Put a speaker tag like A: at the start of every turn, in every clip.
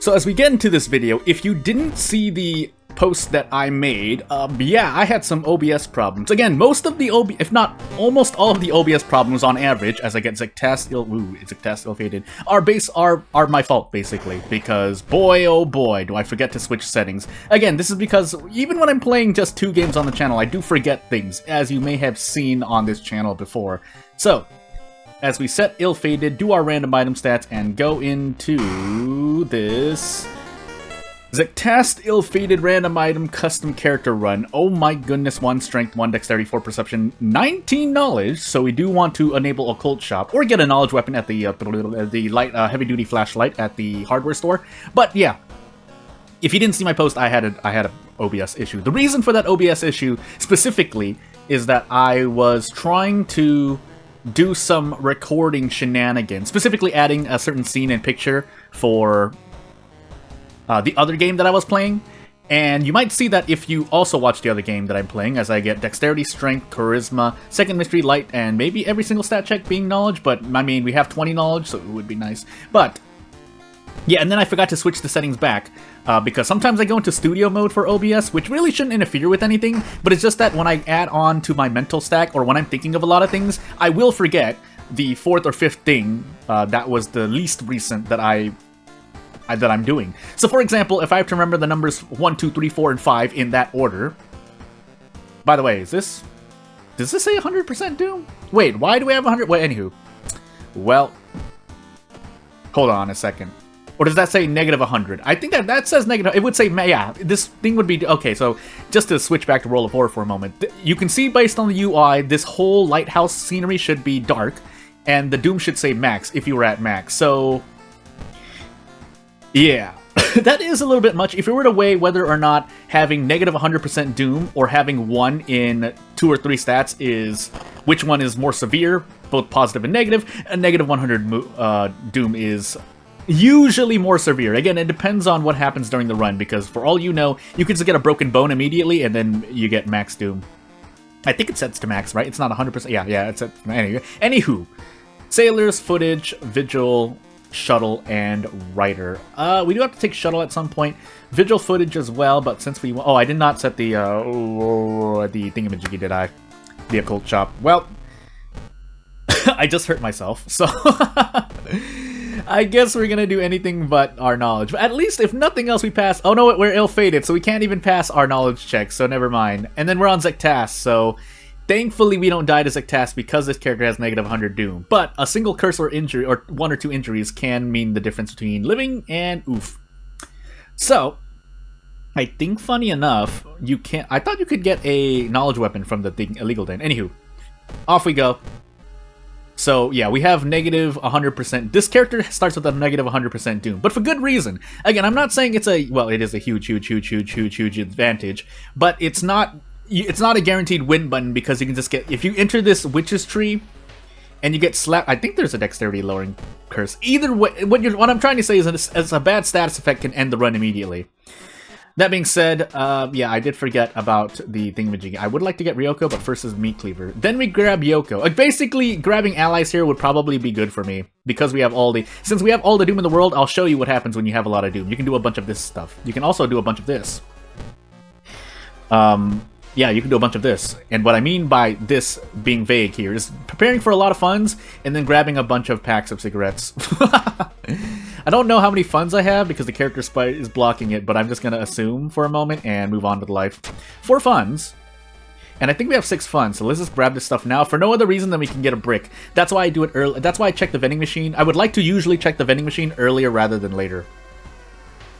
A: So as we get into this video, if you didn't see the post that I made, yeah, I had some OBS problems. Again, most of the if not almost all of the OBS problems on average, as I get Zectast ill-fated, are my fault, basically, because boy oh boy do I forget to switch settings. Again, this is because even when I'm playing just 2 games on the channel, I do forget things, as you may have seen on this channel before. So, as we set ill-fated, do our random item stats, and go into this Zectast ill-fated random item custom character run. Oh my goodness, 1 strength, 1 dexterity, 4 perception, 19 knowledge, so we do want to enable occult shop, or get a knowledge weapon at the light heavy-duty flashlight at the hardware store. But yeah, if you didn't see my post, I had a OBS issue. The reason for that OBS issue, specifically, is that I was trying to do some recording shenanigans, specifically adding a certain scene and picture for the other game that I was playing. And you might see that if you also watch the other game that I'm playing, as I get dexterity, strength, charisma, second mystery, light, and maybe every single stat check being knowledge, but I mean, we have 20 knowledge, so it would be nice. But yeah, and then I forgot to switch the settings back, because sometimes I go into studio mode for OBS, which really shouldn't interfere with anything, but it's just that when I add on to my mental stack, or when I'm thinking of a lot of things, I will forget the 4th or 5th thing that was the least recent that I'm doing. So for example, if I have to remember the numbers 1, 2, 3, 4, and 5 in that order... By the way, does this say 100% Doom? Wait, why do we have 100? Well, anywho. Well, hold on a second. Or does that say negative 100? I think that says negative. It would say, yeah, this thing would be... Okay, so just to switch back to Roll of Horror for a moment. You can see based on the UI, this whole lighthouse scenery should be dark, and the Doom should say max if you were at max. So, yeah, that is a little bit much. If you were to weigh whether or not having negative 100% Doom or having 1 in 2 or 3 stats is... Which one is more severe, both positive and negative, a negative 100 Doom is... usually more severe. Again, it depends on what happens during the run, because for all you know, you could just get a broken bone immediately, and then you get max Doom. I think it sets to max, right? It's not 100%. Yeah, it's at... Anywho. Sailors, footage, vigil, shuttle, and rider. We do have to take shuttle at some point. Vigil footage as well, but since we... Oh, I did not set the thingamajiggy, did I? The occult shop. Well, I just hurt myself, so... I guess we're gonna do anything but our knowledge. But at least, if nothing else, we pass... Oh no, we're ill-fated, so we can't even pass our knowledge check, so never mind. And then we're on Zectast, so... Thankfully, we don't die to Zectast because this character has negative 100 Doom. But a single curse or injury, or 1 or 2 injuries, can mean the difference between living and oof. So... I think, funny enough, you can't... I thought you could get a knowledge weapon from the thing, illegal den. Anywho, off we go. So, yeah, we have negative 100%. This character starts with a negative 100% Doom, but for good reason. Again, I'm not saying it's a... Well, it is a huge advantage, but it's not a guaranteed win button, because you can just get... If you enter this witch's tree and you get slapped... I think there's a dexterity lowering curse. Either way, what I'm trying to say is that a bad status effect can end the run immediately. That being said, yeah, I did forget about the thingamajiggy. I would like to get Ryoko, but first is Meat Cleaver. Then we grab Yoko. Basically, grabbing allies here would probably be good for me, because we have all the... Since we have all the Doom in the world, I'll show you what happens when you have a lot of Doom. You can do a bunch of this stuff. You can also do a bunch of this. Yeah, you can do a bunch of this. And what I mean by this being vague here is preparing for a lot of funds, and then grabbing a bunch of packs of cigarettes. I don't know how many funds I have, because the character sprite is blocking it, but I'm just going to assume for a moment and move on to the life. 4 funds. And I think we have 6 funds, so let's just grab this stuff now, for no other reason than we can get a brick. That's why I do it early. That's why I check the vending machine. I would like to usually check the vending machine earlier rather than later.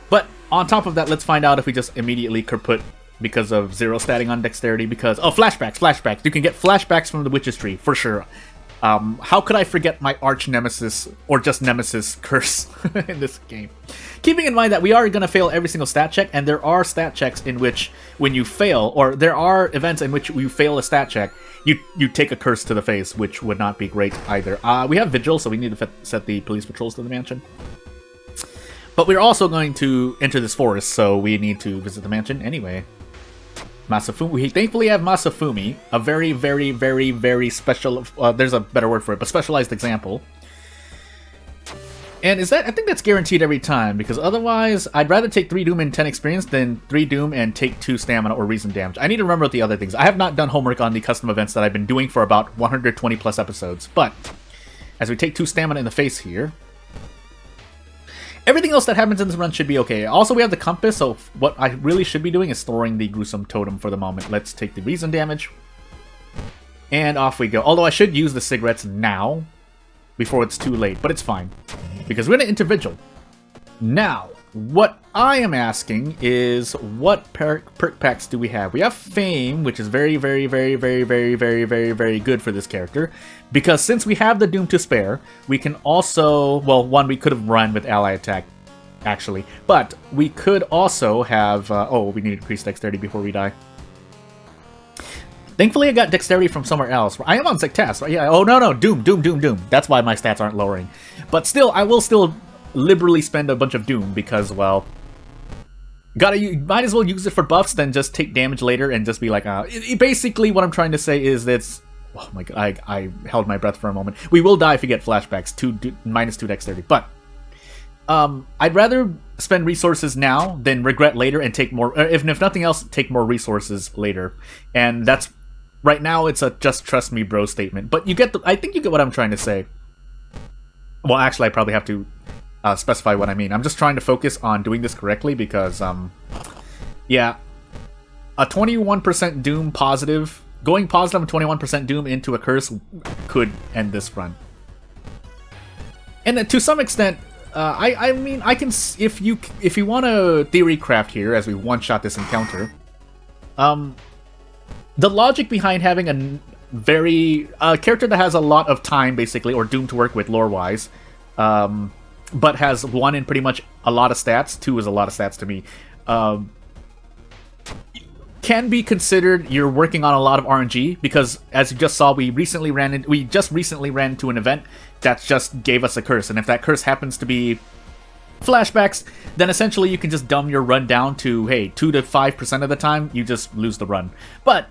A: But on top of that, let's find out if we just immediately kaput because of 0 statting on dexterity, because... Oh, flashbacks. You can get flashbacks from the witch's tree, for sure. How could I forget my arch nemesis, or just nemesis, curse in this game? Keeping in mind that we are going to fail every single stat check, and there are stat checks in which, when you fail, or there are events in which you fail a stat check, you take a curse to the face, which would not be great either. We have Vigil, so we need to set the police patrols to the mansion. But we're also going to enter this forest, so we need to visit the mansion anyway. Masafumi. We thankfully have Masafumi, a very special... there's a better word for it, but specialized example. And is that, I think that's guaranteed every time, because otherwise, I'd rather take 3 Doom and 10 experience than 3 Doom and take 2 stamina or reason damage. I need to remember the other things. I have not done homework on the custom events that I've been doing for about 120 plus episodes, but as we take 2 stamina in the face here, everything else that happens in this run should be okay. Also, we have the compass, so what I really should be doing is storing the gruesome totem for the moment. Let's take the reason damage, and off we go. Although I should use the cigarettes now, before it's too late, but it's fine, because we're going to intervigil. Now, what I am asking is, what perk packs do we have? We have Fame, which is very, very, very, very, very, very, very, very good for this character, because since we have the Doom to spare, we can also, well, one, we could have run with ally attack, actually, but we could also have, oh, we need to increase dexterity before we die. Thankfully, I got dexterity from somewhere else. I am on Zectas, right? Yeah. Oh, no. Doom. That's why my stats aren't lowering. But still, I will still liberally spend a bunch of Doom because, well, might as well use it for buffs than just take damage later and just be like, basically, what I'm trying to say is that's... Oh my god, I held my breath for a moment. We will die if we get flashbacks, -2 dexterity. But I'd rather spend resources now than regret later and take more... If nothing else, take more resources later. And that's... Right now, it's a just trust me, bro statement. But you get I think you get what I'm trying to say. Well, actually, I probably have to specify what I mean. I'm just trying to focus on doing this correctly because, yeah, a 21% Doom positive, going positive and 21% Doom into a curse could end this run. And to some extent, I mean, I can, if you want to theory craft here as we one-shot this encounter, the logic behind having a character that has a lot of time, basically, or Doom to work with lore-wise, but has 1 in pretty much a lot of stats, 2 is a lot of stats to me, can be considered you're working on a lot of RNG, because as you just saw, we just recently ran into an event that just gave us a curse, and if that curse happens to be flashbacks, then essentially you can just dumb your run down to, hey, 2 to 5% of the time, you just lose the run. But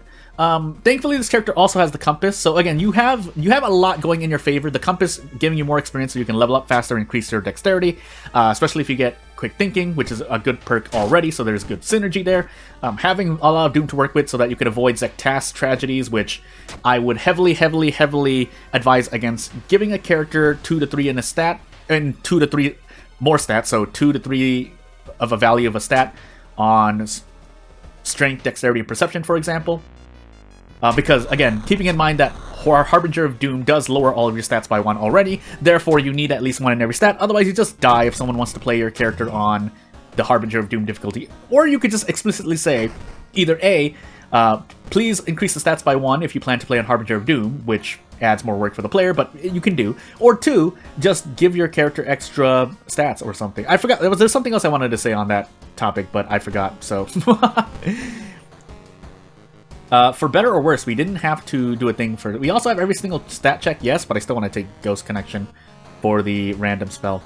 A: thankfully, this character also has the compass. So again, you have a lot going in your favor. The compass giving you more experience so you can level up faster and increase your dexterity, especially if you get quick thinking, which is a good perk already, so there's good synergy there. Having a lot of Doom to work with so that you can avoid Zectas tragedies, which I would heavily, heavily, heavily advise against giving a character 2 to 3 in a stat, and 2 to 3 more stats, so 2 to 3 of a value of a stat on strength, dexterity, and perception, for example. Because, again, keeping in mind that Harbinger of Doom does lower all of your stats by 1 already, therefore you need at least 1 in every stat, otherwise you just die if someone wants to play your character on the Harbinger of Doom difficulty. Or you could just explicitly say, either A, please increase the stats by 1 if you plan to play on Harbinger of Doom, which adds more work for the player, but you can do. Or 2, just give your character extra stats or something. I forgot, there's something else I wanted to say on that topic, but I forgot, so... for better or worse, we didn't have to do a thing for... We also have every single stat check, yes, but I still want to take Ghost Connection for the random spell.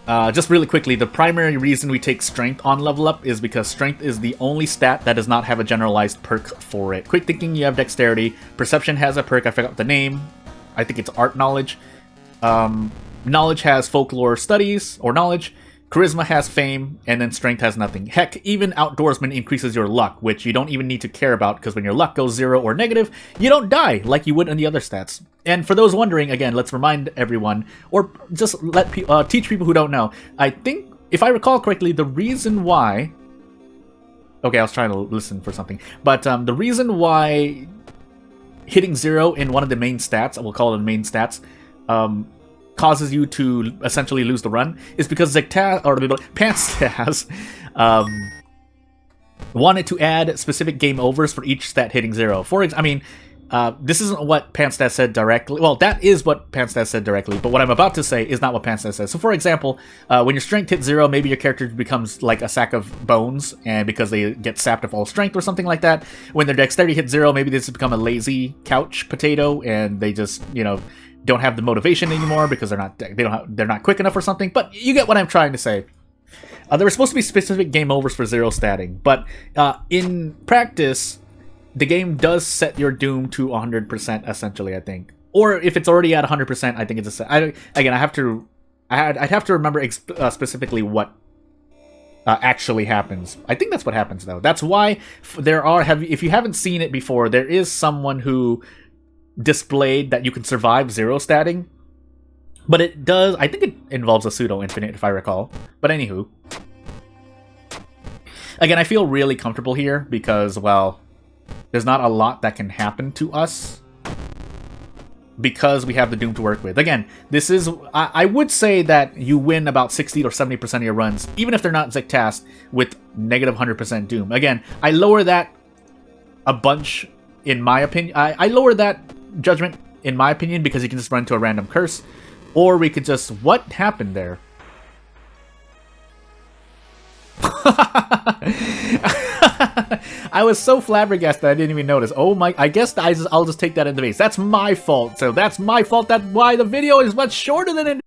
A: Just really quickly, the primary reason we take Strength on level up is because Strength is the only stat that does not have a generalized perk for it. Quick Thinking, you have Dexterity. Perception has a perk, I forgot the name. I think it's Art Knowledge. Knowledge has Folklore Studies, or Knowledge. Charisma has Fame, and then Strength has nothing. Heck, even Outdoorsman increases your luck, which you don't even need to care about, because when your luck goes 0 or negative, you don't die, like you would in the other stats. And for those wondering, again, let's remind everyone, or just let teach people who don't know. I think, if I recall correctly, the reason why... Okay, I was trying to listen for something. But the reason why hitting 0 in one of the main stats, we'll call it the main stats, causes you to essentially lose the run is because Pantstas wanted to add specific game overs for each stat hitting 0. This isn't what Pantstas said directly. Well, that is what Pantstas said directly, but what I'm about to say is not what Pantstas says. So, for example, when your strength hits 0, maybe your character becomes like a sack of bones, and because they get sapped of all strength or something like that. When their dexterity hits 0, maybe they just become a lazy couch potato, and they just, don't have the motivation anymore because they're not quick enough or something. But you get what I'm trying to say. There were supposed to be specific game overs for 0 statting, but in practice, the game does set your Doom to 100% essentially, I think. Or if it's already at 100%, I think it's a... Again, I'd have to remember specifically what actually happens. I think that's what happens, though. That's why there are... If you haven't seen it before, there is someone who displayed that you can survive zero statting. But it does... I think it involves a pseudo-infinite, if I recall. But anywho. Again, I feel really comfortable here because, well, there's not a lot that can happen to us because we have the Doom to work with. Again, this is... I would say that you win about 60 or 70% of your runs, even if they're not Zectast, with negative 100% Doom. Again, I lower that a bunch, in my opinion. I lower that judgment, in my opinion, because you can just run into a random curse. Or we could just... What happened there? I was so flabbergasted I didn't even notice. Oh my... I guess I'll just take that into base. That's my fault. So that's my fault. That's why the video is much shorter than it